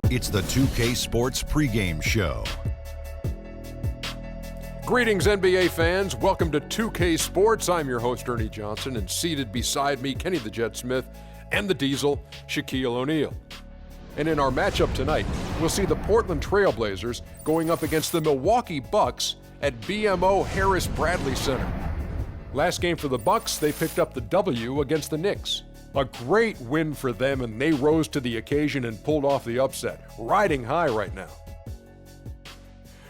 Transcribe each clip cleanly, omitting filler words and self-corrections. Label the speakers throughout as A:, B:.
A: It's the 2K Sports pregame show.
B: Greetings, NBA fans. Welcome to 2K Sports. I'm your host, Ernie Johnson, and seated beside me, Kenny the Jet Smith and the Diesel, Shaquille O'Neal. And in our matchup tonight, we'll see the Portland Trail Blazers going up against the Milwaukee Bucks at BMO Harris Bradley Center. Last game for the Bucks, they picked up the W against the Knicks. A great win for them, and they rose to the occasion and pulled off the upset, riding high right now.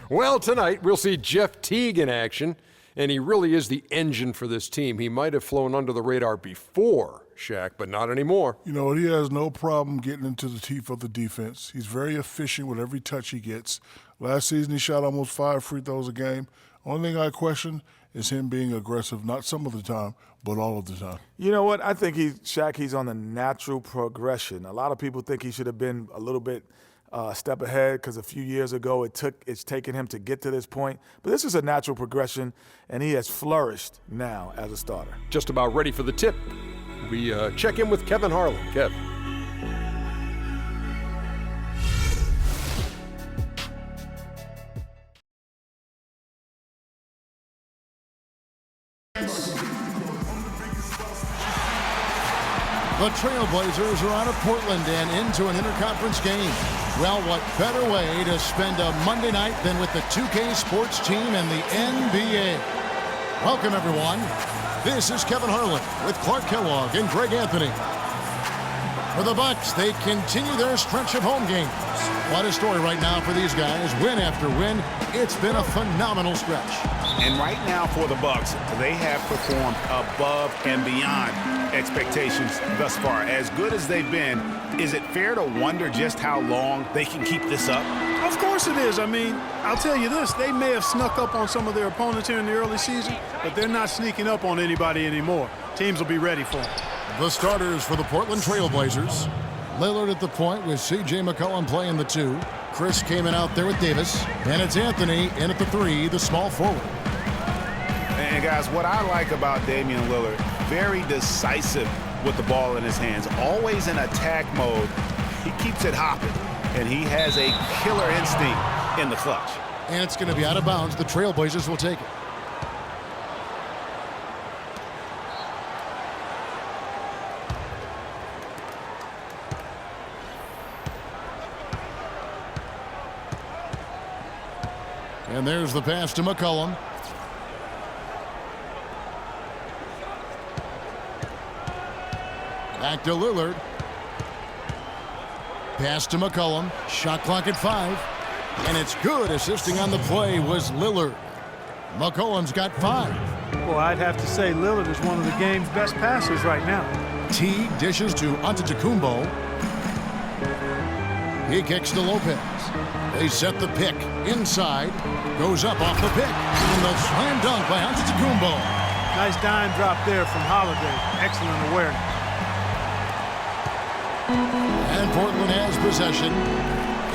B: Well, tonight we'll see Jeff Teague in action, and he really is the engine for this team. He might have flown under the radar before, Shaq, but not anymore.
C: You know, he has no problem getting into the teeth of the defense. He's very efficient with every touch he gets. Last season he shot almost 5 free throws a game. Only thing I question is him being aggressive, not some of the time, but all of the time.
D: You know what? I think he's on a natural progression. A lot of people think he should have been a little bit step ahead because a few years ago it's taken him to get to this point. But this is a natural progression, and he has flourished now as a starter.
B: Just about ready for the tip. We check in with Kevin Harlan. Kev.
E: The Trailblazers are out of Portland and into an interconference game. Well, what better way to spend a Monday night than with the 2K Sports team and the NBA? Welcome, everyone. This is Kevin Harlan with Clark Kellogg and Greg Anthony. For the Bucks, they continue their stretch of home games. What a story right now for these guys. Win after win. It's been a phenomenal stretch.
F: And right now for the Bucks, they have performed above and beyond expectations thus far. As good as they've been, is it fair to wonder just how long they can keep this up?
G: Of course it is. I mean, I'll tell you this, they may have snuck up on some of their opponents here in the early season, but they're not sneaking up on anybody anymore. Teams will be ready for them.
E: The starters for the Portland Trail Blazers. Lillard at the point with C.J. McCollum playing the 2. Chris came in out there with Davis. And it's Anthony in at the 3, the small forward.
F: And guys, what I like about Damian Lillard, very decisive with the ball in his hands, always in attack mode. He keeps it hopping, and he has a killer instinct in the clutch.
E: And it's going to be out of bounds. The Trailblazers will take it. And there's the pass to McCollum. Back to Lillard. Pass to McCollum. Shot clock at 5. And it's good. Assisting on the play was Lillard. McCollum's got 5.
G: Well, I'd have to say Lillard is one of the game's best passers right now.
E: Teague dishes to Antetokounmpo. He kicks to Lopez. They set the pick inside. Goes up off the pick. And the slam dunk by Antetokounmpo.
G: Nice dime drop there from Holiday. Excellent awareness.
E: And Portland has possession.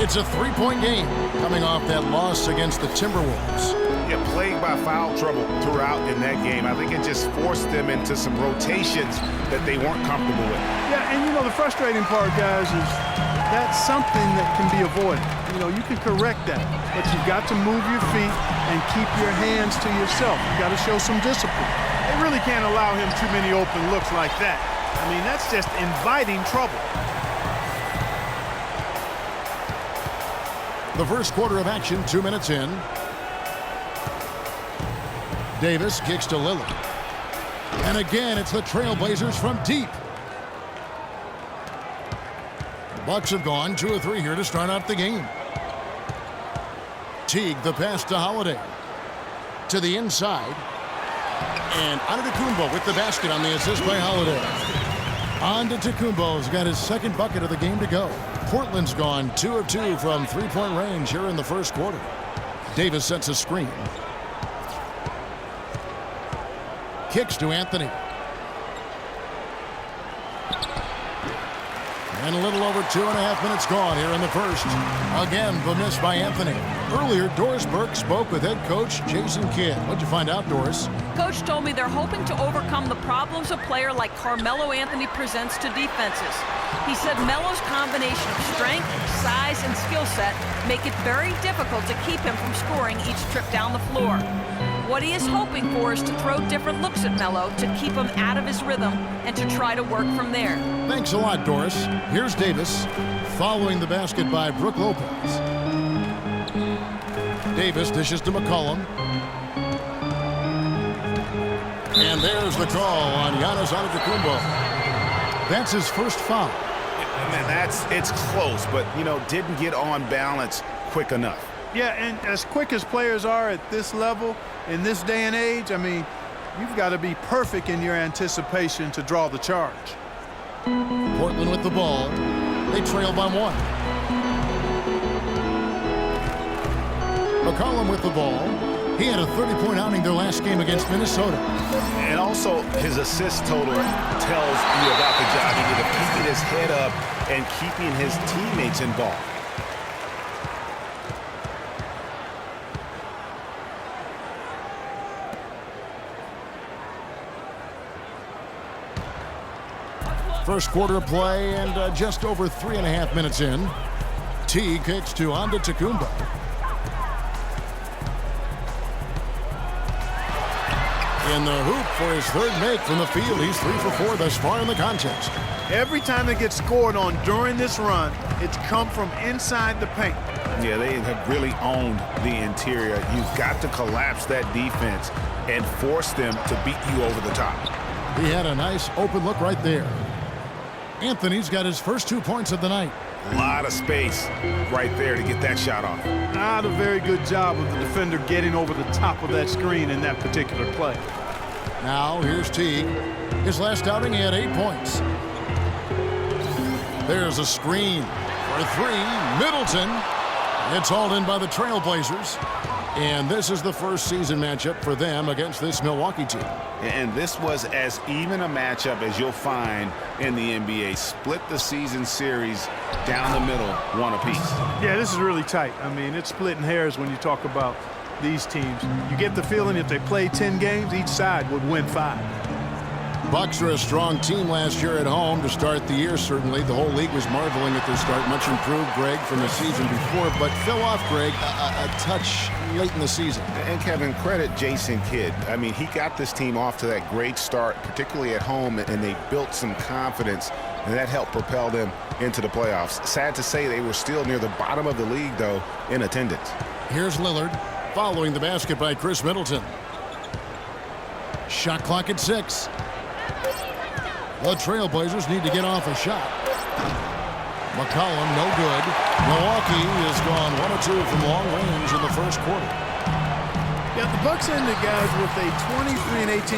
E: It's a 3-point game coming off that loss against the Timberwolves.
F: Yeah, plagued by foul trouble throughout in that game. I think it just forced them into some rotations that they weren't comfortable with.
G: Yeah, and you know the frustrating part, guys, is that's something that can be avoided. You know, you can correct that, but you've got to move your feet and keep your hands to yourself. You've got to show some discipline. They really can't allow him too many open looks like that. I mean, that's just inviting trouble.
E: The first quarter of action, 2 minutes in. Davis kicks to Lillard. And again, it's the Trailblazers from deep. The Bucks have gone 2 of 3 here to start out the game. Teague, the pass to Holiday. To the inside. And Antetokounmpo with the basket on the assist by Holiday. Antetokounmpo's got his second bucket of the game to go. Portland's gone 2 of 2 from 3-point range here in the first quarter. Davis sets a screen. Kicks to Anthony. And a little over 2.5 minutes gone here in the first. Again, the miss by Anthony. Earlier, Doris Burke spoke with head coach Jason Kidd. What'd you find out, Doris?
H: Coach told me they're hoping to overcome the problems a player like Carmelo Anthony presents to defenses. He said Melo's combination of strength, size, and skill set make it very difficult to keep him from scoring each trip down the floor. What he is hoping for is to throw different looks at Melo to keep him out of his rhythm and to try to work from there.
E: Thanks a lot, Doris. Here's Davis, following the basket by Brooke Lopez. Davis dishes to McCollum. And there's the call on Giannis Antetokounmpo. That's his first foul.
F: Man, it's close, but, didn't get on balance quick enough.
G: Yeah, and as quick as players are at this level, in this day and age, I mean, you've got to be perfect in your anticipation to draw the charge.
E: Portland with the ball. They trail by 1. McCollum with the ball. He had a 30-point outing their last game against Minnesota.
F: And also, his assist total tells you about the job he did of keeping his head up and keeping his teammates involved.
E: First quarter of play and just over 3.5 minutes in. Teague kicks to Antetokounmpo. In the hoop for his third make from the field. He's 3 for 4 thus far in the contest.
G: Every time it gets scored on during this run, it's come from inside the paint.
F: Yeah, they have really owned the interior. You've got to collapse that defense and force them to beat you over the top.
E: He had a nice open look right there. Anthony's got his first 2 points of the night.
F: A lot of space right there to get that shot off.
G: Not a very good job of the defender getting over the top of that screen in that particular play.
E: Now here's Teague. His last outing, he had 8 points. There's a screen for 3. Middleton. It's hauled in by the Trailblazers. And this is the first season matchup for them against this Milwaukee team.
F: And this was as even a matchup as you'll find in the NBA. Split the season series down the middle, 1 apiece.
G: Yeah, this is really tight. I mean, it's splitting hairs when you talk about these teams. You get the feeling if they play 10 games, each side would win 5.
E: Bucks are a strong team last year at home to start the year, certainly. The whole league was marveling at their start. Much improved, Greg, from the season before, but fell off, Greg, a touch late in the season.
F: And Kevin, credit Jason Kidd. I mean, he got this team off to that great start, particularly at home, and they built some confidence, and that helped propel them into the playoffs. Sad to say they were still near the bottom of the league, though, in attendance.
E: Here's Lillard, following the basket by Chris Middleton. Shot clock at 6. The Trailblazers need to get off a shot. McCollum, no good. Milwaukee has gone 1 or 2 from long range in the first quarter.
G: Yeah, the Bucks ended, guys, with a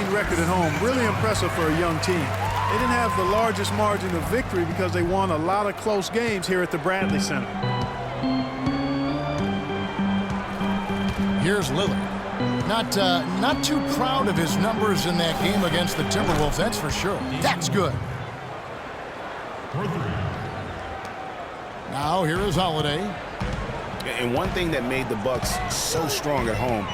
G: 23-18 record at home. Really impressive for a young team. They didn't have the largest margin of victory because they won a lot of close games here at the Bradley Center.
E: Here's Lillard. Not too proud of his numbers in that game against the Timberwolves, that's for sure. That's good. Now here is Holiday.
F: And one thing that made the Bucks so strong at home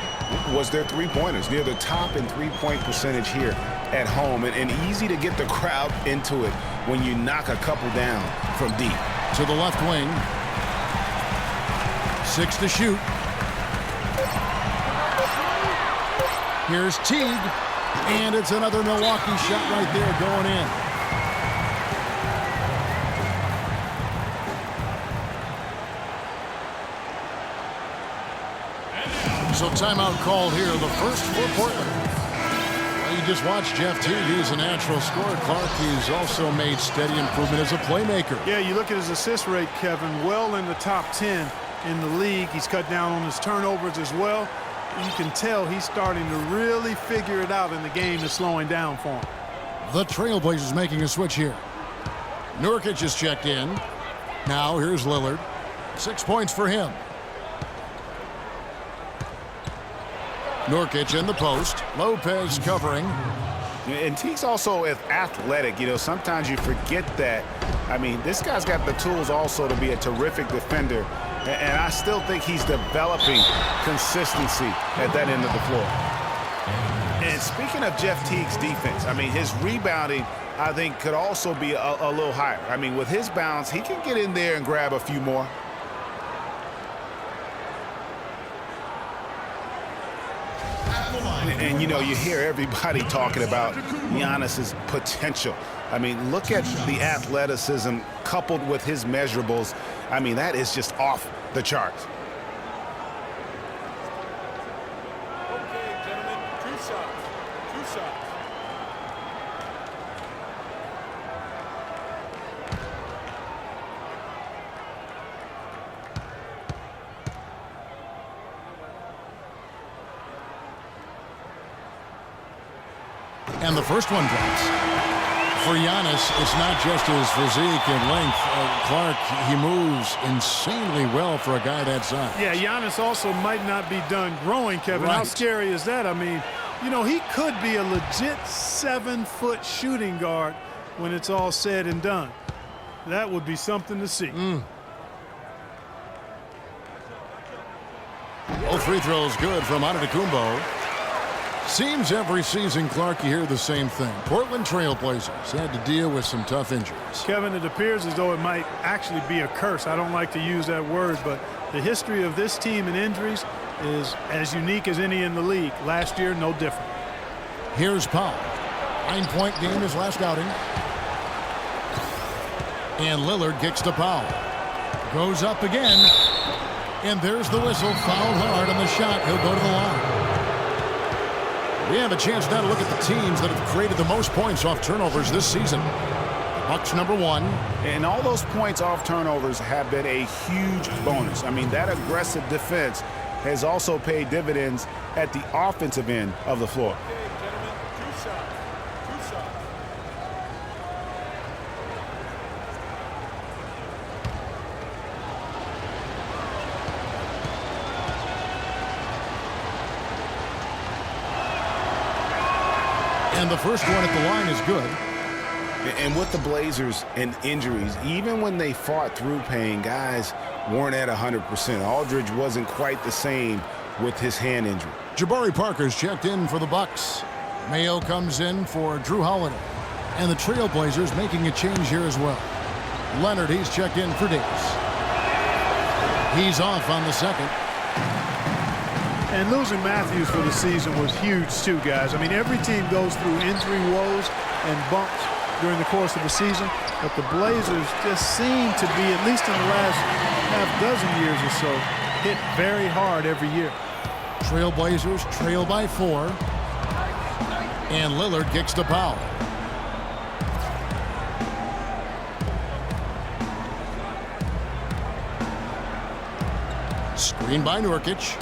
F: was their three-pointers. Near the top in three-point percentage here at home. And easy to get the crowd into it when you knock a couple down from deep.
E: To the left wing. 6 to shoot. Here's Teague, and it's another Milwaukee shot right there going in. So timeout called here, the first for Portland. Well, you just watched Jeff Teague. He's a natural scorer. Clark, he's also made steady improvement as a playmaker.
G: Yeah, you look at his assist rate, Kevin, well in the top 10 in the league. He's cut down on his turnovers as well. You can tell he's starting to really figure it out in the game that's slowing down for him.
E: The Trailblazers making a switch here. Nurkic is checked in. Now here's Lillard. 6 points for him. Nurkic in the post. Lopez covering.
F: And Teague's also athletic. You know, sometimes you forget that. I mean, this guy's got the tools also to be a terrific defender. And I still think he's developing consistency at that end of the floor. And speaking of Jeff Teague's defense, I mean, his rebounding, I think, could also be a little higher. I mean, with his bounce, he can get in there and grab a few more. And, you know, you hear everybody talking about Giannis's potential. I mean, look at the athleticism coupled with his measurables. I mean, that is just off the charts.
I: Okay, gentlemen, two shots.
E: And the first one drops. For Giannis, it's not just his physique and length. Clark, he moves insanely well for a guy that size.
G: Yeah, Giannis also might not be done growing, Kevin.
E: Right.
G: How scary is that? I mean, you know, he could be a legit 7-foot shooting guard when it's all said and done. That would be something to see.
E: Both free throws good from Antetokounmpo. Seems every season, Clark, you hear the same thing. Portland Trailblazers had to deal with some tough injuries.
G: Kevin, it appears as though it might actually be a curse. I don't like to use that word, but the history of this team and injuries is as unique as any in the league. Last year, no different.
E: Here's Powell. 9-point game his last outing. And Lillard kicks to Powell. Goes up again. And there's the whistle. Fouled hard on the shot. He'll go to the line. We have a chance now to look at the teams that have created the most points off turnovers this season. Bucks #1.
F: And all those points off turnovers have been a huge bonus. I mean, that aggressive defense has also paid dividends at the offensive end of the floor.
I: Okay, gentlemen, two shots.
E: And the first one at the line is good.
F: And with the Blazers and injuries, even when they fought through pain, guys weren't at 100%. Aldridge wasn't quite the same with his hand injury.
E: Jabari Parker's checked in for the Bucks. Mayo comes in for Drew Holiday. And the Trailblazers making a change here as well. Leonard, he's checked in for Davis. He's off on the second.
G: And losing Matthews for the season was huge too, guys. I mean, every team goes through injury woes and bumps during the course of the season, but the Blazers just seem to be, at least in the last half dozen years or so, hit very hard every year.
E: Trailblazers trail by 4. And Lillard kicks to Powell. Screen by Nurkic.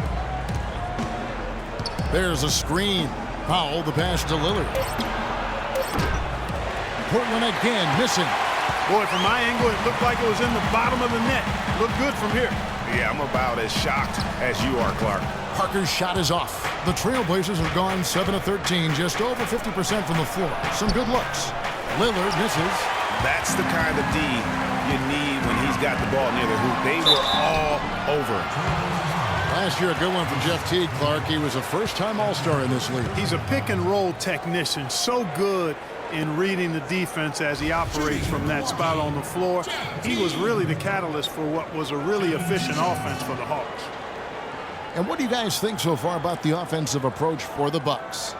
E: There's a screen. Powell, the pass to Lillard. Portland again missing.
G: Boy, from my angle, it looked like it was in the bottom of the net. Looked good from here.
F: Yeah, I'm about as shocked as you are, Clark.
E: Parker's shot is off. The Trailblazers have gone 7 of 13, just over 50% from the floor. Some good looks. Lillard misses.
F: That's the kind of D you need when he's got the ball near the hoop. They were all over it.
E: Last year, a good one from Jeff Teague, Clark. He was a first-time All-Star in this league.
G: He's a pick-and-roll technician, so good in reading the defense as he operates from that spot on the floor. He was really the catalyst for what was a really efficient offense for the Hawks.
E: And what do you guys think so far about the offensive approach for the Bucks?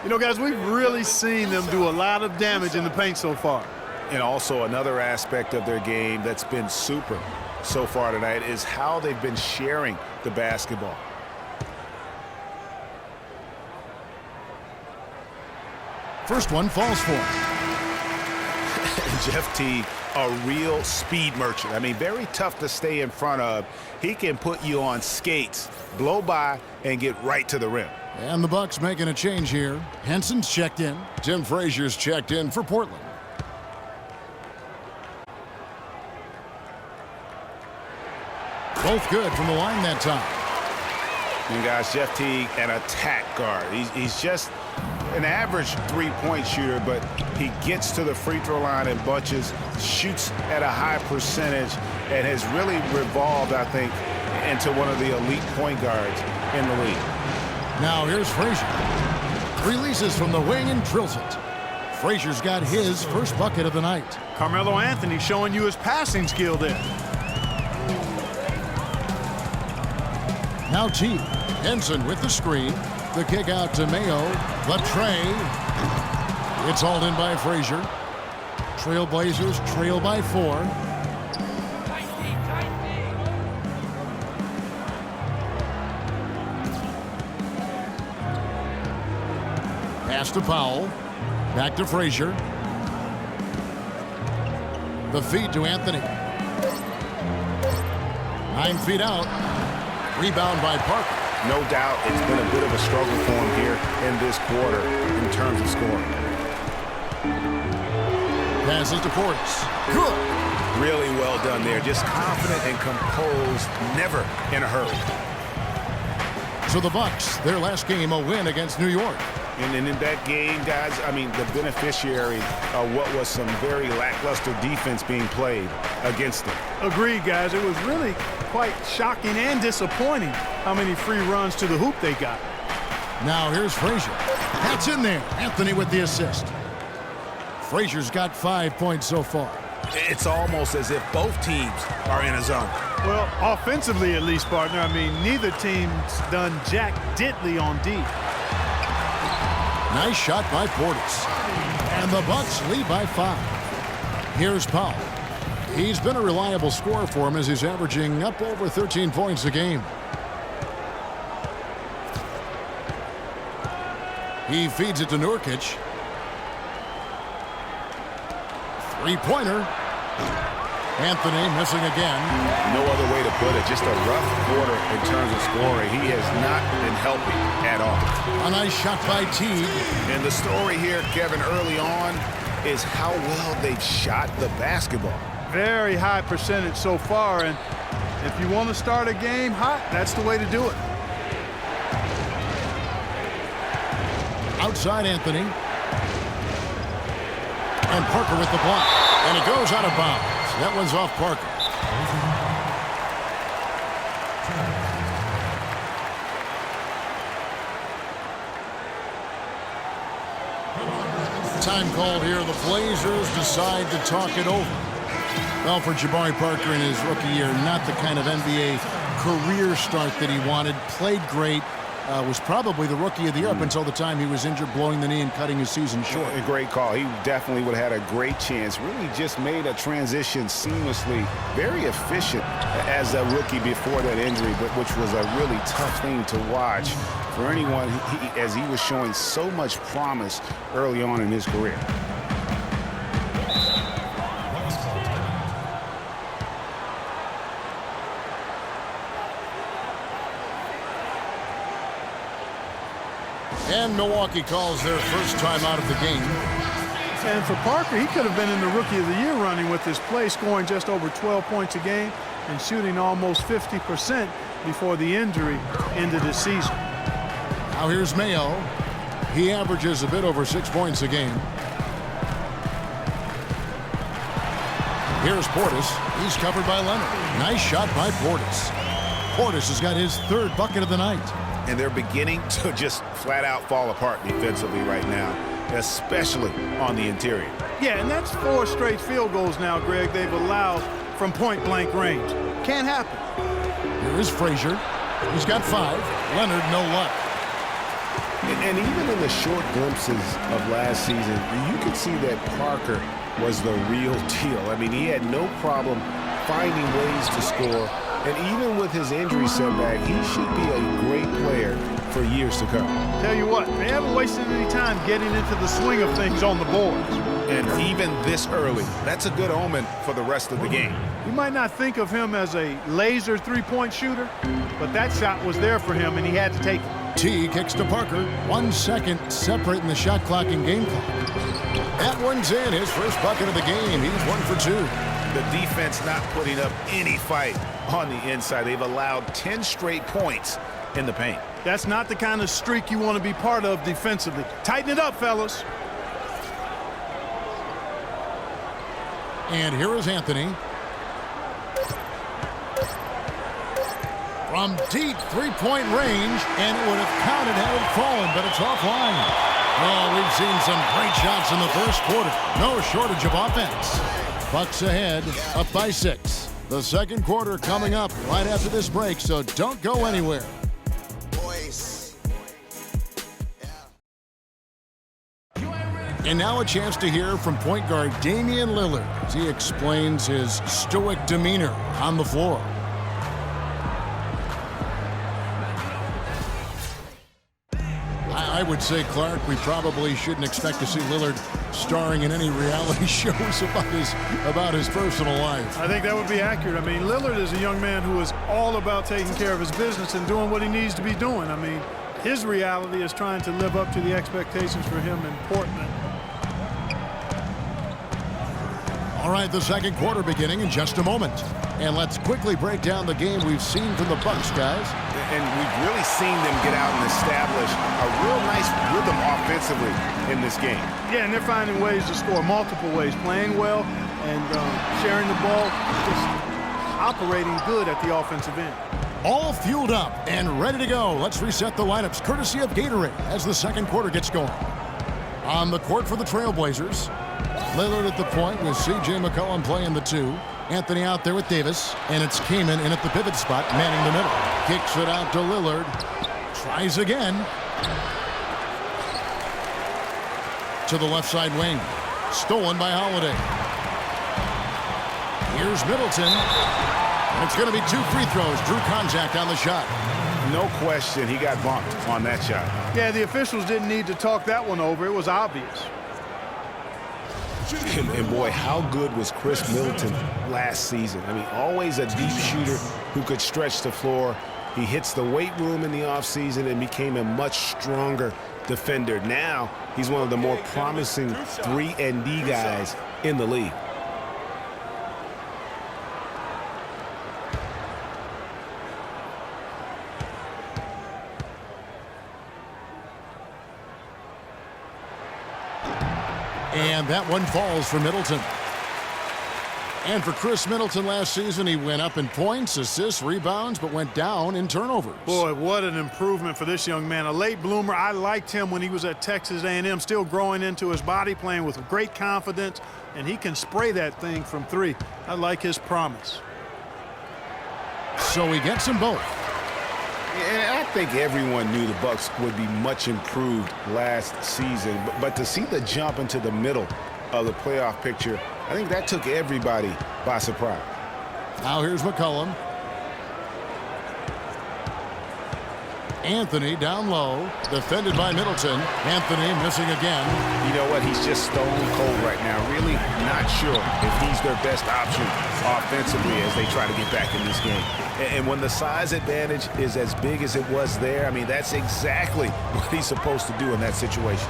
G: You know, guys, we've really seen them do a lot of damage in the paint so far.
F: And also another aspect of their game that's been super so far tonight is how they've been sharing the basketball.
E: First one falls for him.
F: Jeff Teague, a real speed merchant. I mean, very tough to stay in front of. He can put you on skates, blow by, and get right to the rim.
E: And the Bucks making a change here. Henson's checked in. Tim Frazier's checked in for Portland. Both good from the line that time.
F: And guys, Jeff Teague, an attack guard. He's just an average three-point shooter, but he gets to the free throw line in bunches, shoots at a high percentage, and has really revolved, I think, into one of the elite point guards in the league.
E: Now here's Frazier. Releases from the wing and drills it. Frazier's got his first bucket of the night.
G: Carmelo Anthony showing you his passing skill there.
E: Now Teague. Henson with the screen. The kick out to Mayo. The tray. It's hauled in by Frazier. Trailblazers trail by 4. Pass to Powell. Back to Frazier. The feed to Anthony. 9 feet out. Rebound by Parker.
F: No doubt it's been a bit of a struggle for him here in this quarter in terms of scoring.
E: Passes to Portis. Good.
F: Really well done there. Just confident and composed, never in a hurry.
E: So the Bucks, their last game, a win against New York.
F: And in that game, guys, I mean, the beneficiary of what was some very lackluster defense being played against them.
G: Agreed, guys. It was really quite shocking and disappointing how many free runs to the hoop they got.
E: Now here's Frazier. That's in there. Anthony with the assist. Frazier's got 5 points so far.
F: It's almost as if both teams are in a zone.
G: Well, offensively at least, partner. I mean, neither team's done jack diddly on D.
E: Nice shot by Portis. And the Bucks lead by 5. Here's Powell. He's been a reliable scorer for him as he's averaging up over 13 points a game. He feeds it to Nurkic. Three-pointer. Anthony missing again.
F: No other way to put it. Just a rough quarter in terms of scoring. He has not been helping at all.
E: A nice shot by Teague.
F: And the story here, Kevin, early on is how well they've shot the basketball.
G: Very high percentage so far, and if you want to start a game hot, that's the way to do it.
E: Outside Anthony. And Parker with the block. And it goes out of bounds. That one's off Parker. Time called here. The Blazers decide to talk it over. Well, for Jabari Parker in his rookie year, not the kind of NBA career start that he wanted. Played great. Was probably the rookie of the year up until the time he was injured, blowing the knee and cutting his season short.
F: A great call. He definitely would have had a great chance. Really just made a transition seamlessly. Very efficient as a rookie before that injury, but which was a really tough thing to watch for anyone as he was showing so much promise early on in his career.
E: And Milwaukee calls their first time out of the game.
G: And for Parker, he could have been in the Rookie of the Year running with this play, scoring just over 12 points a game and shooting almost 50% before the injury ended his season.
E: Now here's Mayo. He averages a bit over 6 points a game. Here's Portis. He's covered by Leonard. Nice shot by Portis. Portis has got his third bucket of the night.
F: And they're beginning to just flat out fall apart defensively right now, especially on the interior.
G: Yeah, and that's 4 straight field goals now, Greg, they've allowed from point-blank range. Can't happen.
E: Here is Frazier. He's got 5. Leonard, no luck.
F: And even in the short glimpses of last season, you could see that Parker was the real deal. I mean, he had no problem finding ways to score. And even with his injury setback, he should be a great player for years to come.
G: Tell you what, they haven't wasted any time getting into the swing of things on the boards.
F: And even this early, that's a good omen for the rest of the game.
G: You might not think of him as a laser three-point shooter, but that shot was there for him, and he had to take it.
E: T kicks to Parker. 1 second separating the shot clock and game clock. That one's in. His first bucket of the game. He's 1 for 2.
F: The defense not putting up any fight on the inside. They've allowed 10 straight points in the paint.
G: That's not the kind of streak you want to be part of defensively. Tighten it up, fellas.
E: And here is Anthony. From deep three-point range, and it would have counted had it fallen, but it's offline. Oh, we've seen some great shots in the first quarter. No shortage of offense. Bucks ahead, up by 6. The second quarter coming up right after this break, so don't go anywhere. And now a chance to hear from point guard Damian Lillard as he explains his stoic demeanor on the floor. I would say, Clark, we probably shouldn't expect to see Lillard starring in any reality shows about his personal life.
G: I think that would be accurate. I mean, Lillard is a young man who is all about taking care of his business and doing what he needs to be doing. I mean, his reality is trying to live up to the expectations for him in Portland.
E: All right, the second quarter beginning in just a moment. And let's quickly break down the game we've seen from the Bucks, guys.
F: And we've really seen them get out and establish a real nice rhythm offensively in this game.
G: Yeah, and they're finding ways to score multiple ways, playing well and sharing the ball, just operating good at the offensive end.
E: All fueled up and ready to go. Let's reset the lineups courtesy of Gatorade as the second quarter gets going. On the court for the Trailblazers, Lillard at the point with C.J. McCollum playing the 2. Anthony out there with Davis, and it's Kaman in at the pivot spot, manning the middle. Kicks it out to Lillard. Tries again. To the left side wing. Stolen by Holiday. Here's Middleton. And it's going to be 2 free throws. Drew contact on the shot.
F: No question, he got bumped on that shot.
G: Yeah, the officials didn't need to talk that one over. It was obvious.
F: And boy, how good was Chris Middleton last season? I mean, always a deep shooter who could stretch the floor. He hits the weight room in the offseason and became a much stronger defender. Now, he's one of the more promising 3-and-D guys in the league.
E: And that one falls for Middleton. And for Chris Middleton last season, he went up in points, assists, rebounds, but went down in turnovers.
G: Boy, what an improvement for this young man. A late bloomer. I liked him when he was at Texas A&M, still growing into his body, playing with great confidence, and he can spray that thing from 3. I like his promise.
E: So he gets them both.
F: And I think everyone knew the Bucks would be much improved last season. But to see the jump into the middle of the playoff picture, I think that took everybody by surprise.
E: Now here's McCollum. Anthony down low, defended by Middleton. Anthony missing again.
F: You know what? He's just stone cold right now. Really not sure if he's their best option offensively as they try to get back in this game. And when the size advantage is as big as it was there, I mean, that's exactly what he's supposed to do in that situation.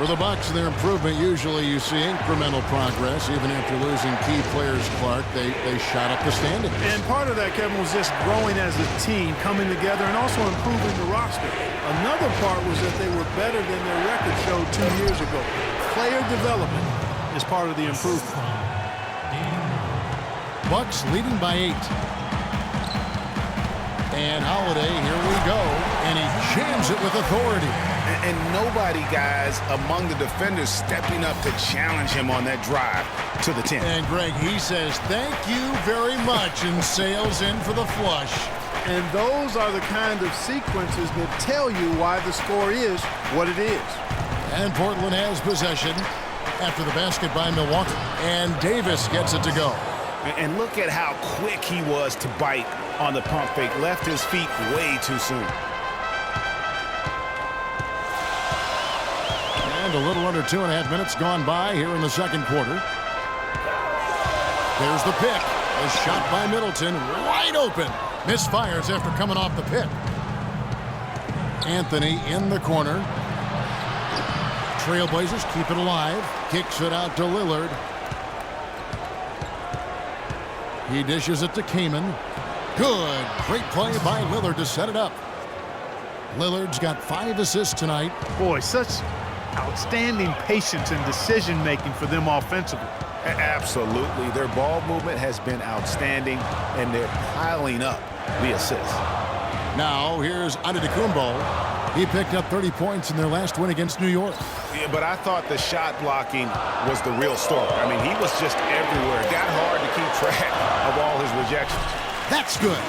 E: For the Bucks, their improvement, usually you see incremental progress. Even after losing key players, Clark, they shot up the standings.
G: And part of that, Kevin, was just growing as a team, coming together, and also improving the roster. Another part was that they were better than their record showed 2 years ago. Player development is part of the improvement.
E: Bucks leading by 8. And Holiday, here we go, and he jams it with authority.
F: And nobody, guys, among the defenders stepping up to challenge him on that drive to the 10.
E: And, Greg, he says, thank you very much, and sails in for the flush.
G: And those are the kind of sequences that tell you why the score is what it is.
E: And Portland has possession after the basket by Milwaukee. And Davis gets it to go.
F: And look at how quick he was to bite on the pump fake. Left his feet way too soon.
E: And a little under 2.5 minutes gone by here in the second quarter. There's the pick. A shot by Middleton, wide open. Misfires after coming off the pick. Anthony in the corner. Trailblazers keep it alive. Kicks it out to Lillard. He dishes it to Kaman. Good. Great play by Lillard to set it up. Lillard's got 5 assists tonight.
G: Boy, such outstanding patience and decision-making for them offensively.
F: Absolutely. Their ball movement has been outstanding, and they're piling up the assists.
E: Now, here's Antetokounmpo. He picked up 30 points in their last win against New York.
F: Yeah, but I thought the shot blocking was the real story. I mean, he was just everywhere. It got hard to keep track of all his rejections.
E: That's good.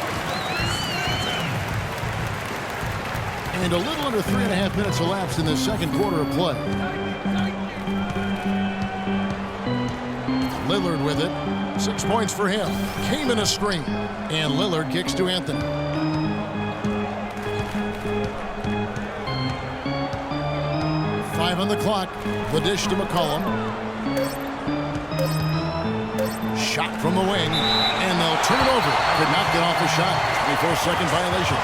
E: And a little under 3.5 minutes elapsed in the second quarter of play. Lillard with it. 6 points for him. Came in a string. And Lillard kicks to Anthony. Five on the clock. The dish to McCollum. Shot from the wing. And they'll turn it over. Could not get off the shot. 24-second violation.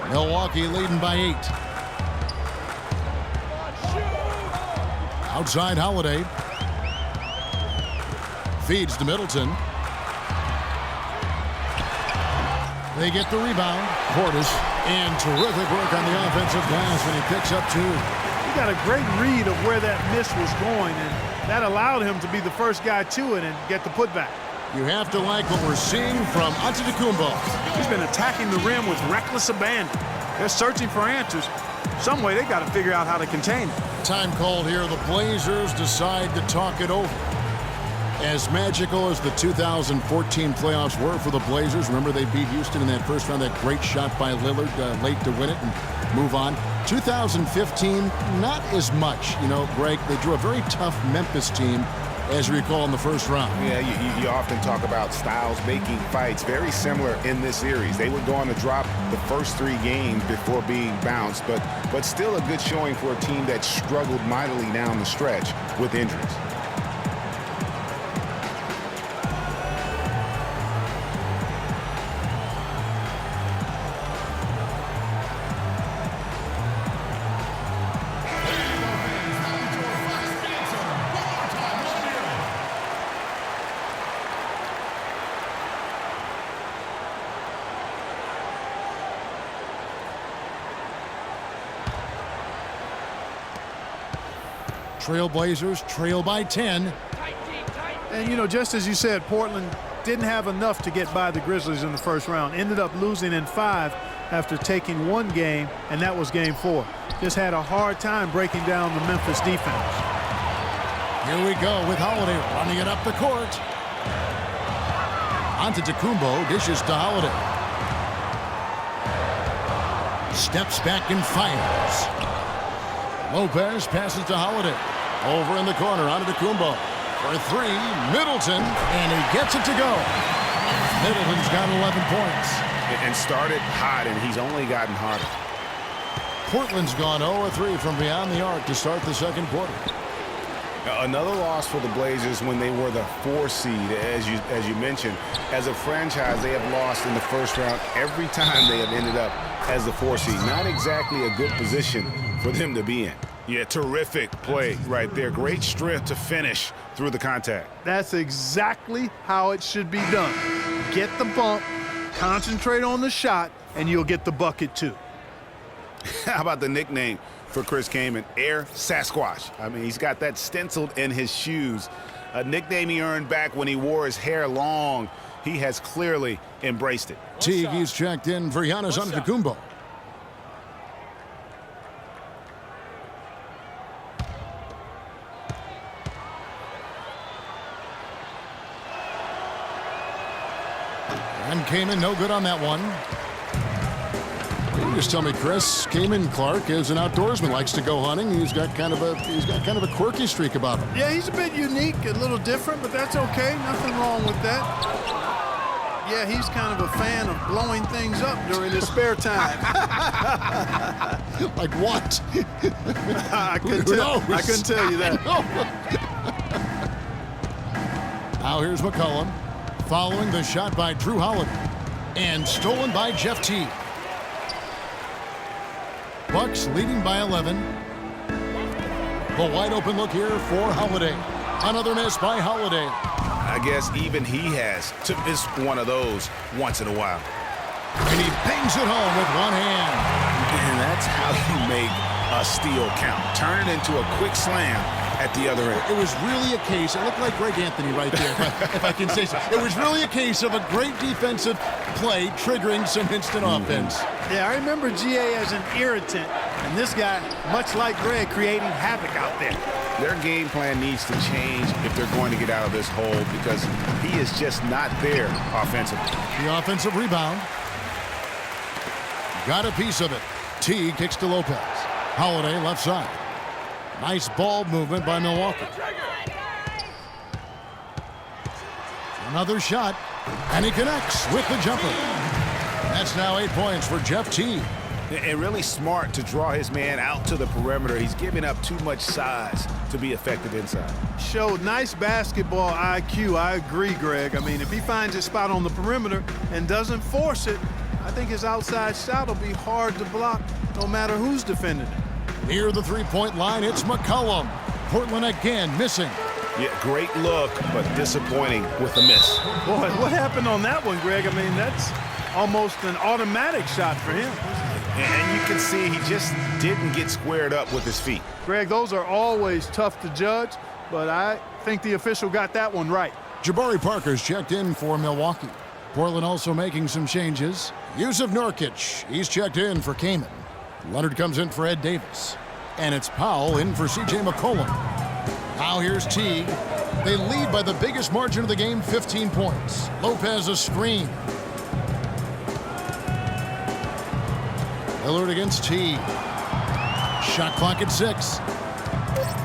E: Milwaukee leading by 8. Outside Holiday. Feeds to Middleton. They get the rebound. Portis. And terrific work on the offensive glass when he picks up 2.
G: He got a great read of where that miss was going, and that allowed him to be the first guy to it and get the putback.
E: You have to like what we're seeing from Antetokounmpo.
G: He's been attacking the rim with reckless abandon. They're searching for answers. Some way they got to figure out how to contain it.
E: Time called here. The Blazers decide to talk it over. As magical as the 2014 playoffs were for the Blazers, remember they beat Houston in that first round, that great shot by Lillard late to win it and move on. 2015, not as much. You know, Greg, they drew a very tough Memphis team, as you recall, in the first round.
F: Yeah, you often talk about styles making fights. Very similar in this series. They would go on to drop the first 3 games before being bounced, but still a good showing for a team that struggled mightily down the stretch with injuries.
E: Trailblazers trail by 10.
G: And, you know, just as you said, Portland didn't have enough to get by the Grizzlies in the first round. Ended up losing in 5 after taking 1 game, and that was game 4. Just had a hard time breaking down the Memphis defense.
E: Here we go with Holiday running it up the court. Antetokounmpo dishes to Holiday. Steps back and fires. Lopez passes to Holiday. Over in the corner, Antetokounmpo for 3. Middleton, and he gets it to go. Middleton's got 11 points.
F: And started hot, and he's only gotten hotter.
E: Portland's gone 0-3 from beyond the arc to start the second quarter.
F: Another loss for the Blazers when they were the 4 seed, as you mentioned. As a franchise, they have lost in the first round every time they have ended up as the 4 seed. Not exactly a good position for them to be in. Yeah, terrific play right there. Great strength to finish through the contact.
G: That's exactly how it should be done. Get the bump, concentrate on the shot, and you'll get the bucket too.
F: How about the nickname for Chris Kaman? Air Sasquatch. I mean, he's got that stenciled in his shoes. A nickname he earned back when he wore his hair long. He has clearly embraced it.
E: Teague, he's checked in for Giannis Antetokounmpo. And Kaman no good on that one. You just tell me, Chris, Kaman Clark is an outdoorsman, likes to go hunting. He's got kind of a quirky streak about him.
G: Yeah, he's a bit unique, a little different, but that's okay. Nothing wrong with that. Yeah, he's kind of a fan of blowing things up during his spare time.
E: Like what?
G: I couldn't tell you that.
E: Now here's McCollum, following the shot by Drew Holiday, and stolen by Jeff Teague. Bucks leading by 11. The wide open look here for Holiday. Another miss by Holiday.
F: I guess even he has to miss one of those once in a while.
E: And he bangs it home with one hand.
F: And that's how you make a steal count. Turn it into a quick slam at the other end.
E: It was really a case, it looked like Greg Anthony right there, if I can say so. It was really a case of a great defensive play triggering some instant offense.
G: Yeah, I remember GA as an irritant, and this guy, much like Greg, creating havoc out there.
F: Their game plan needs to change if they're going to get out of this hole because he is just not there offensively.
E: The offensive rebound. Got a piece of it. Teague kicks to Lopez. Holiday left side. Nice ball movement by Milwaukee. Another shot, and he connects with the jumper. That's now 8 points for Jeff Teague.
F: And really smart to draw his man out to the perimeter. He's giving up too much size to be effective inside.
G: Showed nice basketball IQ. I agree, Greg. I mean, if he finds his spot on the perimeter and doesn't force it, I think his outside shot will be hard to block no matter who's defending it.
E: Near the three-point line, it's McCollum. Portland again missing.
F: Yeah, great look, but disappointing with the miss.
G: Boy, what happened on that one, Greg? I mean, that's almost an automatic shot for him.
F: And you can see he just didn't get squared up with his feet.
G: Greg, those are always tough to judge, but I think the official got that one right.
E: Jabari Parker's checked in for Milwaukee. Portland also making some changes. Yusuf Nurkic, he's checked in for Kaman. Leonard comes in for Ed Davis. And it's Powell in for C.J. McCollum. Now here's Teague. They lead by the biggest margin of the game, 15 points. Lopez a screen. Lillard against Teague. Shot clock at 6.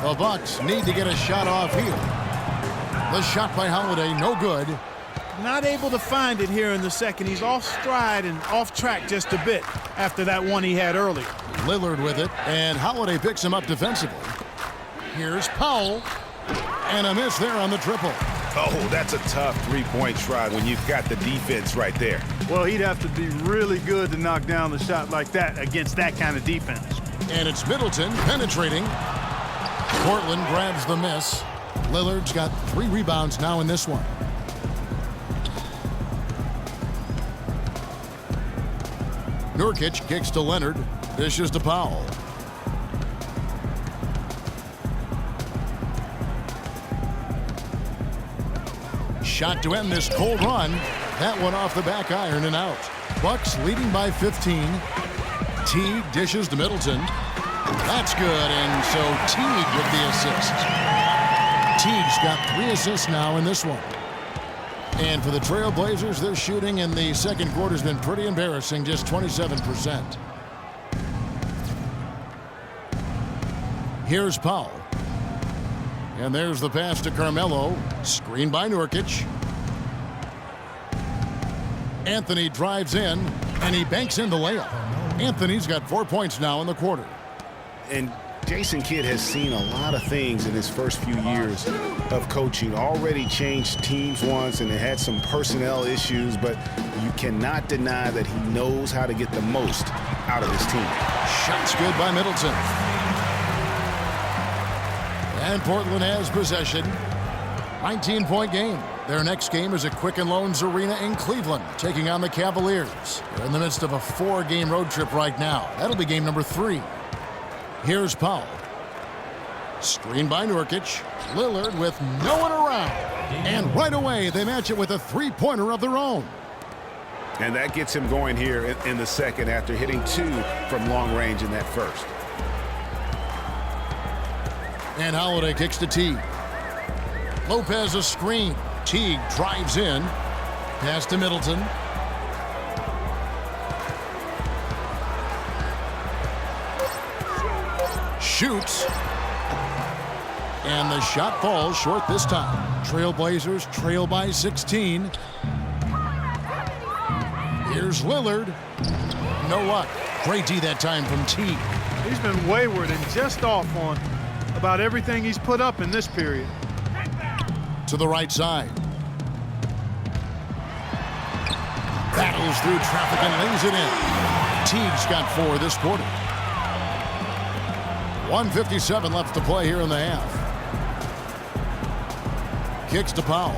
E: The Bucks need to get a shot off here. The shot by Holiday, no good.
G: Not able to find it here in the second. He's off stride and off track just a bit after that one he had earlier.
E: Lillard with it, and Holiday picks him up defensively. Here's Powell, and a miss there on the triple.
F: Oh, that's a tough three-point try when you've got the defense right there.
G: Well, he'd have to be really good to knock down the shot like that against that kind of defense.
E: And it's Middleton penetrating. Portland grabs the miss. Lillard's got 3 rebounds now in this one. Nurkic kicks to Leonard. Dishes to Powell. Shot to end this cold run. That one off the back iron and out. Bucks leading by 15. Teague dishes to Middleton. That's good, and so Teague with the assist. Teague's got 3 assists now in this one. And for the Trailblazers, their shooting in the second quarter has been pretty embarrassing, just 27%. Here's Powell. And there's the pass to Carmelo. Screen by Nurkic. Anthony drives in, and he banks in the layup. Anthony's got 4 points now in the quarter.
F: And Jason Kidd has seen a lot of things in his first few years of coaching. Already changed teams once and had some personnel issues, but you cannot deny that he knows how to get the most out of his team.
E: Shots good by Middleton. And Portland has possession. 19-point game. Their next game is at Quicken Loans Arena in Cleveland, taking on the Cavaliers. They're in the midst of a 4-game road trip right now. That'll be game number 3. Here's Powell. Screen by Nurkic. Lillard with no one around. And right away, they match it with a 3-pointer of their own.
F: And that gets him going here in the second after hitting 2 from long range in that first.
E: And Holiday kicks to Teague. Lopez a screen. Teague drives in. Pass to Middleton. Shoots. And the shot falls short this time. Trailblazers trail by 16. Here's Lillard. No luck. Great D that time from Teague.
G: He's been wayward and just off on about everything he's put up in this period.
E: To the right side. Battles through traffic and lays it in. Teague's got 4 this quarter. 1:57 left to play here in the half. kicks to Powell.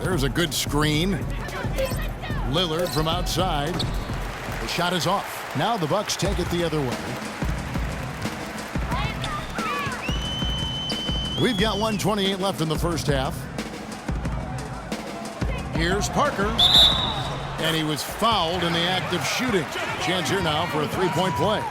E: There's a good screen. Lillard from outside. The shot is off. Now the Bucks take it the other way. We've got 1:28 left in the first half. Here's Parker. And he was fouled in the act of shooting. Chance here now for a three-point play.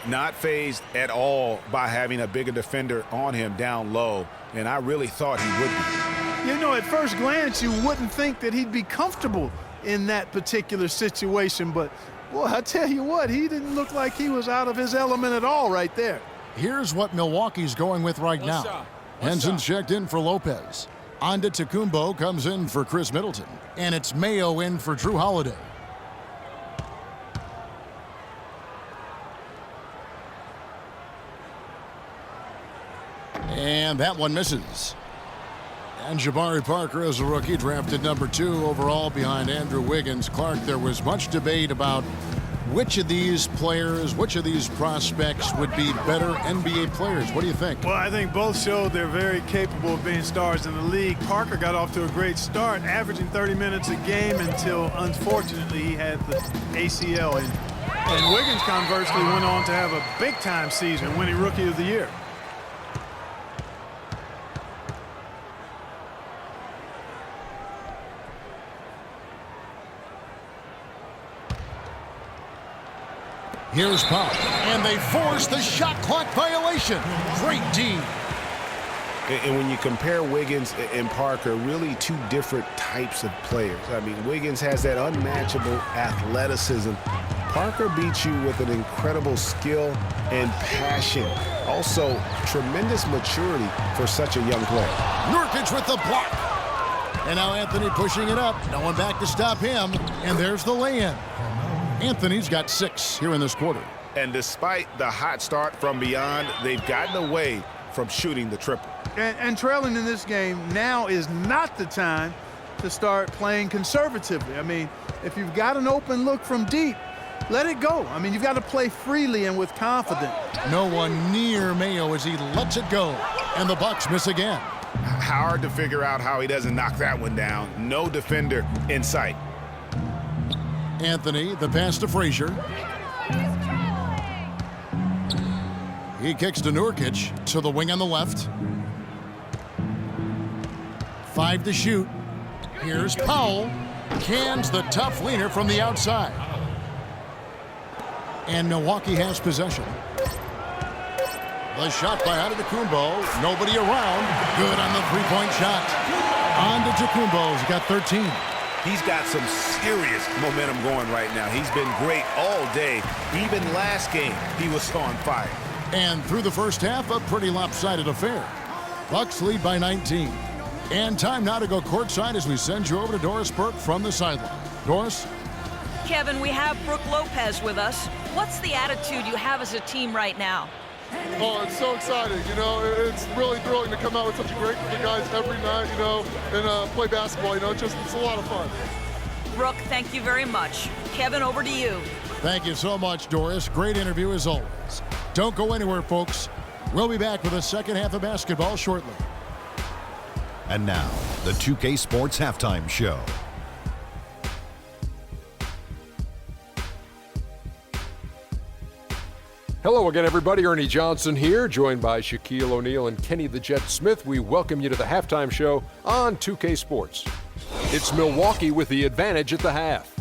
F: Not fazed at all by having a bigger defender on him down low, and I really thought he would be.
G: You know, at first glance, you wouldn't think that he'd be comfortable in that particular situation, but, boy, I tell you what, he didn't look like he was out of his element at all right there.
E: Here's what Milwaukee's going with right now. Henson checked in for Lopez. Antetokounmpo comes in for Chris Middleton. And it's Mayo in for Drew Holiday. And that one misses. And Jabari Parker is a rookie, drafted number 2 overall behind Andrew Wiggins. Clark, there was much debate about which of these players, which of these prospects would be better NBA players. What do you think?
G: Well, I think both showed they're very capable of being stars in the league. Parker got off to a great start, averaging 30 minutes a game until, unfortunately, he had the ACL. And Wiggins, conversely, went on to have a big-time season, winning Rookie of the Year.
E: Here's Powell, and they force the shot clock violation. Great D.
F: And when you compare Wiggins and Parker, really two different types of players. I mean, Wiggins has that unmatchable athleticism. Parker beats you with an incredible skill and passion. Also, tremendous maturity for such a young player.
E: Nurkic with the block. And now Anthony pushing it up. No one back to stop him. And there's the lay-in. Anthony's got 6 here in this quarter.
F: And despite the hot start from beyond, they've gotten away from shooting the triple.
G: And trailing in this game, now is not the time to start playing conservatively. I mean, if you've got an open look from deep, let it go. I mean, you've got to play freely and with confidence.
E: No one near Mayo as he lets it go. And the Bucks miss again.
F: Hard to figure out how he doesn't knock that one down. No defender in sight.
E: Anthony, the pass to Frazier. He kicks to Nurkic to the wing on the left. 5 to shoot. Here's Powell. Cans the tough leaner from the outside. And Milwaukee has possession. The shot by Antetokounmpo. Nobody around. Good on the three-point shot. Antetokounmpo's got 13.
F: He's got some serious momentum going right now. He's been great all day. Even last game, he was on fire.
E: And through the first half, a pretty lopsided affair. Bucks lead by 19. And time now to go courtside as we send you over to Doris Burke from the sideline. Doris?
H: Kevin, we have Brooke Lopez with us. What's the attitude you have as a team right now?
J: Oh, it's so exciting, you know. It's really thrilling to come out with such a great group of guys every night, you know, and play basketball, you know. It's a lot of fun.
H: Brooke, thank you very much. Kevin, over to you.
E: Thank you so much, Doris. Great interview as always. Don't go anywhere, folks. We'll be back with the second half of basketball shortly.
A: And now, the 2K Sports Halftime Show.
B: Hello again, everybody. Ernie Johnson here, joined by Shaquille O'Neal and Kenny the Jet Smith. We welcome you to the halftime show on 2K Sports. It's Milwaukee with the advantage at the half.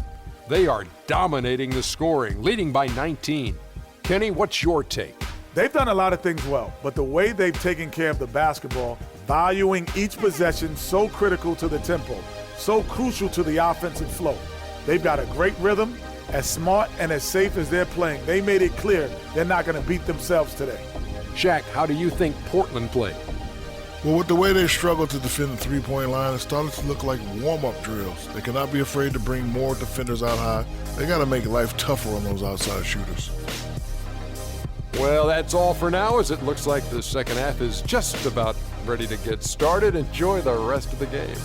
B: They are dominating the scoring, leading by 19. Kenny, what's your take?
D: They've done a lot of things well, but the way they've taken care of the basketball, valuing each possession, so critical to the tempo, so crucial to the offensive flow. They've got a great rhythm. As smart and as safe as they're playing, they made it clear they're not going to beat themselves today.
B: Shaq, how do you think Portland played?
C: Well, with the way they struggled to defend the three-point line, it started to look like warm-up drills. They cannot be afraid to bring more defenders out high. They got to make life tougher on those outside shooters.
B: Well, that's all for now, as it looks like the second half is just about ready to get started. Enjoy the rest of the game.